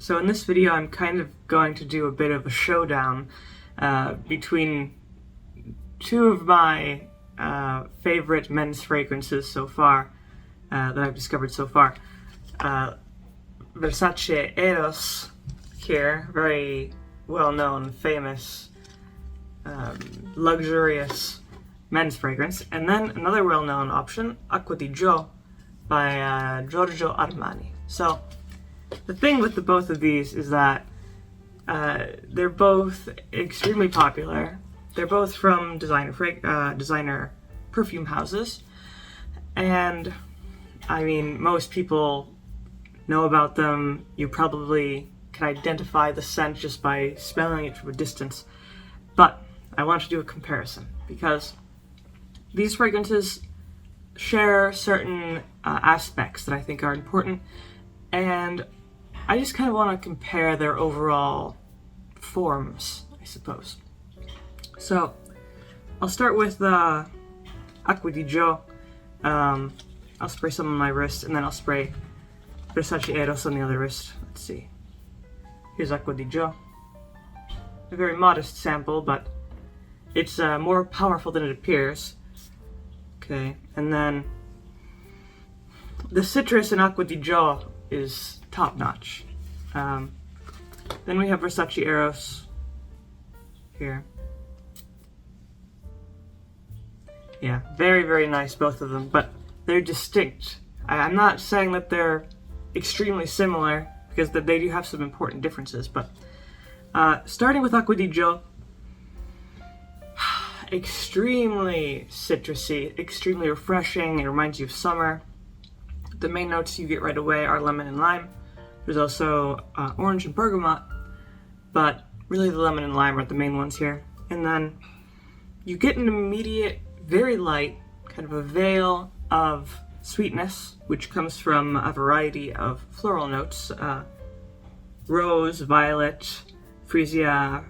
So in this video, I'm kind of going to do a bit of a showdown between two of my favorite men's fragrances so far that I've discovered so far. Versace Eros here, very well-known, famous, luxurious men's fragrance, and then another well-known option, Acqua Di Gio by Giorgio Armani. So the thing with the both of these is that they're both extremely popular. They're both from designer perfume houses, and I mean, most people know about them. You probably can identify the scent just by smelling it from a distance. But I want to do a comparison because these fragrances share certain aspects that I think are important, and I just kind of want to compare their overall forms, I suppose. So I'll start with Acqua Di Gio. I'll spray some on my wrist, and then I'll spray Versace Eros on the other wrist. Let's see. Here's Acqua Di Gio. A very modest sample, but it's more powerful than it appears. Okay, and then the citrus in Acqua Di Gio is top-notch. Then we have Versace Eros here. Yeah, very, very nice, both of them, but they're distinct. I'm not saying that they're extremely similar, because they do have some important differences, but starting with Acqua Di Gio, extremely citrusy, extremely refreshing. It reminds you of summer. The main notes you get right away are lemon and lime. There's also orange and bergamot, but really the lemon and lime are the main ones here. And then you get an immediate, very light, kind of a veil of sweetness, which comes from a variety of floral notes. Rose, violet, freesia,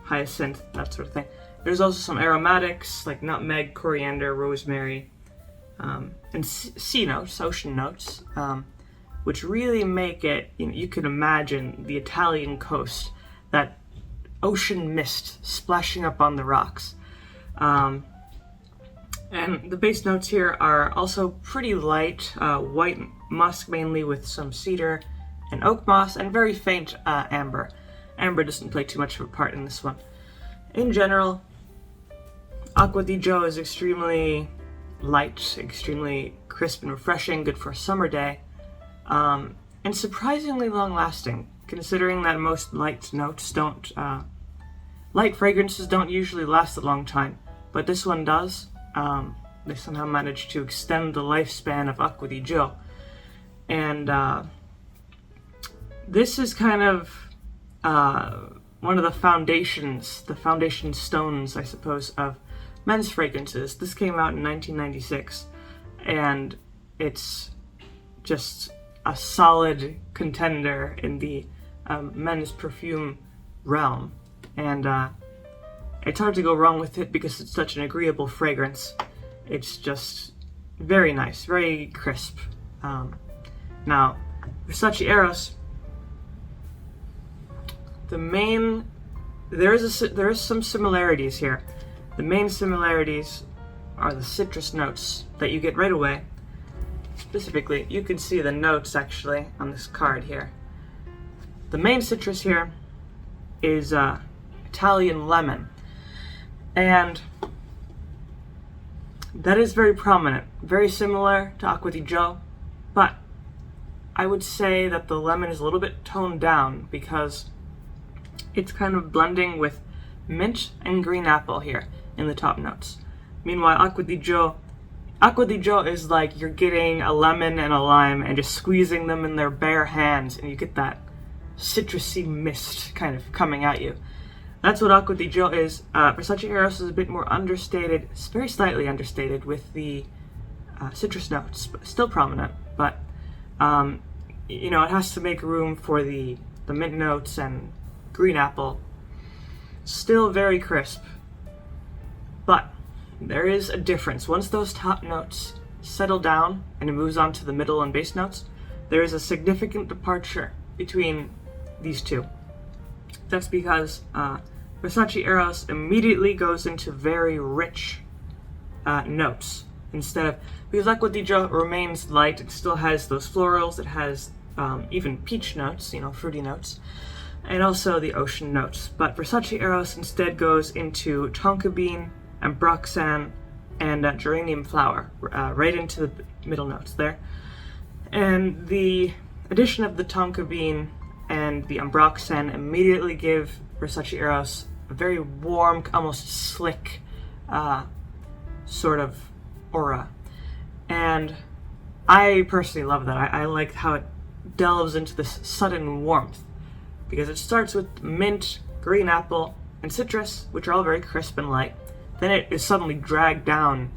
hyacinth, that sort of thing. There's also some aromatics like nutmeg, coriander, rosemary, and sea notes, ocean notes, which really make it, you can imagine the Italian coast, that ocean mist splashing up on the rocks. And the base notes here are also pretty light, white musk mainly with some cedar and oak moss, and very faint amber. Amber doesn't play too much of a part in this one. In general, Acqua Di Gio is extremely light, extremely crisp and refreshing, good for a summer day, and surprisingly long-lasting, considering that most light notes don't, light fragrances don't usually last a long time, but this one does. They somehow managed to extend the lifespan of Acqua Di Gio, and this is kind of one of the foundation stones, I suppose, of men's fragrances. This came out in 1996, and it's just a solid contender in the men's perfume realm, and it's hard to go wrong with it because it's such an agreeable fragrance. It's just very nice, very crisp. Now, Versace Eros, there is some similarities here. The main similarities are the citrus notes that you get right away. Specifically, you can see the notes actually on this card here. The main citrus here is Italian lemon, and that is very prominent, very similar to Acqua Di Gio, but I would say that the lemon is a little bit toned down because it's kind of blending with mint and green apple here in the top notes. Meanwhile, Acqua Di Gio is like you're getting a lemon and a lime and just squeezing them in their bare hands, and you get that citrusy mist kind of coming at you. That's what Acqua Di Gio is. Versace Eros is a bit more understated, very slightly understated with the citrus notes, but still prominent, but it has to make room for the mint notes and green apple. Still very crisp, but there is a difference. Once those top notes settle down and it moves on to the middle and base notes, there is a significant departure between these two. That's because Versace Eros immediately goes into very rich notes because Acqua Di Gio remains light. It still has those florals. It has even peach notes, fruity notes, and also the ocean notes. But Versace Eros instead goes into tonka bean, ambroxan, and geranium flower, right into the middle notes there. And the addition of the tonka bean and the ambroxan immediately give Versace Eros a very warm, almost slick sort of aura. And I personally love that. I like how it delves into this sudden warmth, because it starts with mint, green apple, and citrus, which are all very crisp and light. Then it is suddenly dragged down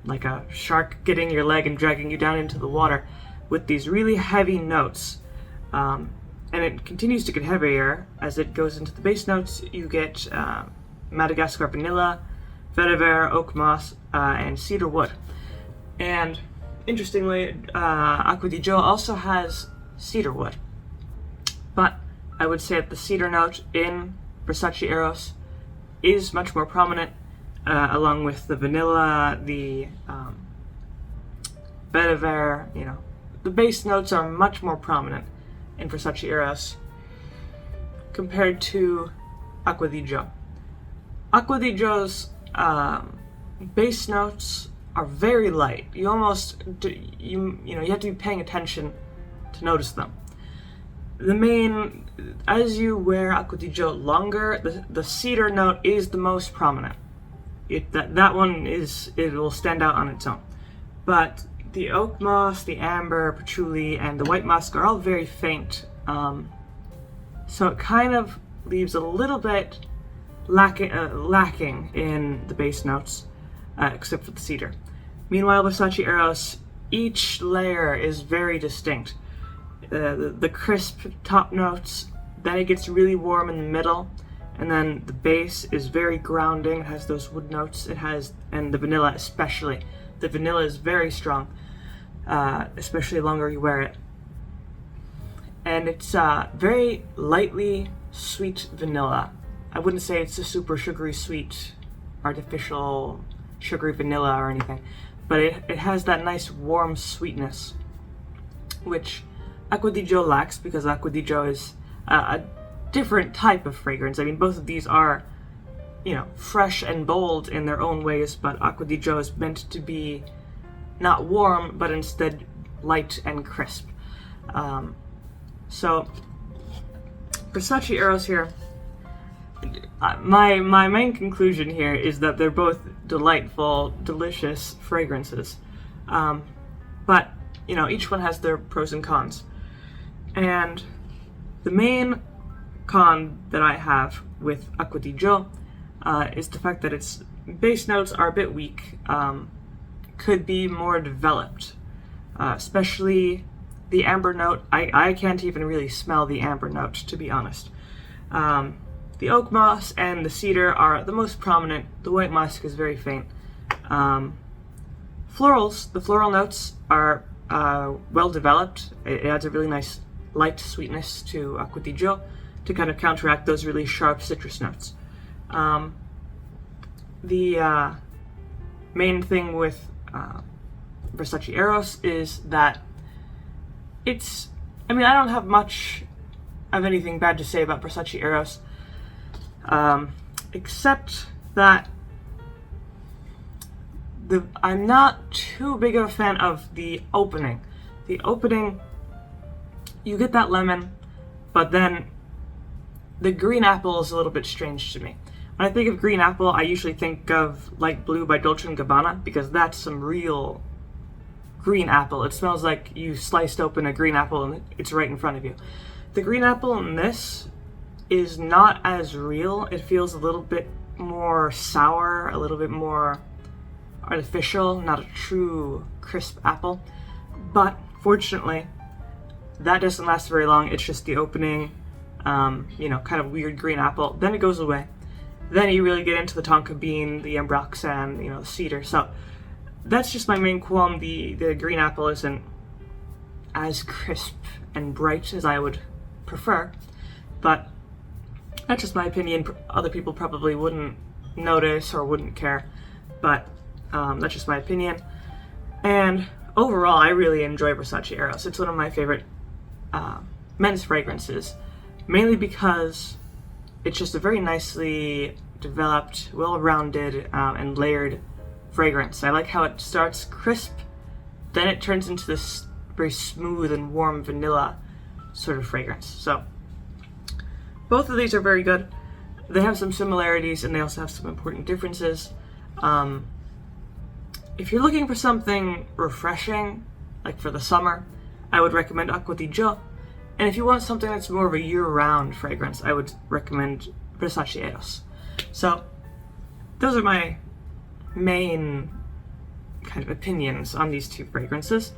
like a shark getting your leg and dragging you down into the water with these really heavy notes. And it continues to get heavier as it goes into the base notes. You get Madagascar vanilla, vetiver, oak moss, and cedar wood. And interestingly, Acqua Di Gio also has cedar wood. But I would say that the cedar note in Versace Eros is much more prominent, along with the vanilla, the vetiver. The base notes are much more prominent in Versace Eros compared to Acqua Di Gio. Acqua Di Gio's base notes are very light. You almost you have to be paying attention to notice them. As you wear Acqua Di Gio longer, the cedar note is the most prominent. That one it will stand out on its own. But the oak moss, the amber, patchouli, and the white musk are all very faint. So it kind of leaves a little bit lacking in the base notes, except for the cedar. Meanwhile, Versace Eros, each layer is very distinct. The crisp top notes, then it gets really warm in the middle, and then the base is very grounding. It has those wood notes. And the vanilla especially. The vanilla is very strong, especially the longer you wear it. And it's very lightly sweet vanilla. I wouldn't say it's a super sugary sweet, artificial sugary vanilla or anything, but it has that nice warm sweetness, which Acqua Di Gio lacks, because Acqua Di Gio is a different type of fragrance. I mean, both of these are, fresh and bold in their own ways, but Acqua Di Gio is meant to be not warm, but instead light and crisp. So Versace Eros here, my main conclusion here is that they're both delightful, delicious fragrances. But, each one has their pros and cons. And the main con that I have with Acqua Di Gio is the fact that its base notes are a bit weak, could be more developed, especially the amber note. I can't even really smell the amber note, to be honest. The oak moss and the cedar are the most prominent. The white musk is very faint. The floral notes are well developed. It adds a really nice light sweetness to Acqua Di Gio to kind of counteract those really sharp citrus notes. The main thing with Versace Eros is that I don't have much of anything bad to say about Versace Eros, except that I'm not too big of a fan of the opening. The opening, you get that lemon, but then the green apple is a little bit strange to me. When I think of green apple, I usually think of Light Blue by Dolce & Gabbana, because that's some real green apple. It smells like you sliced open a green apple and it's right in front of you. The green apple in this is not as real. It feels a little bit more sour, a little bit more artificial, not a true crisp apple. But fortunately, that doesn't last very long. It's just the opening, kind of weird green apple. Then it goes away. Then you really get into the tonka bean, the ambroxan, the cedar. So that's just my main qualm. The green apple isn't as crisp and bright as I would prefer, but that's just my opinion. Other people probably wouldn't notice or wouldn't care, but that's just my opinion. And overall, I really enjoy Versace Eros. It's one of my favorite men's fragrances, mainly because it's just a very nicely developed, well-rounded, and layered fragrance. I like how it starts crisp, then it turns into this very smooth and warm vanilla sort of fragrance. So both of these are very good. They have some similarities and they also have some important differences. If you're looking for something refreshing, like for the summer, I would recommend Acqua Di Gio. And if you want something that's more of a year-round fragrance, I would recommend Versace Eros. So those are my main kind of opinions on these two fragrances.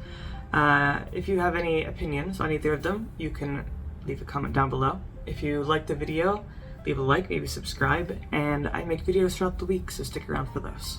If you have any opinions on either of them, you can leave a comment down below. If you liked the video, leave a like, maybe subscribe, and I make videos throughout the week, so stick around for those.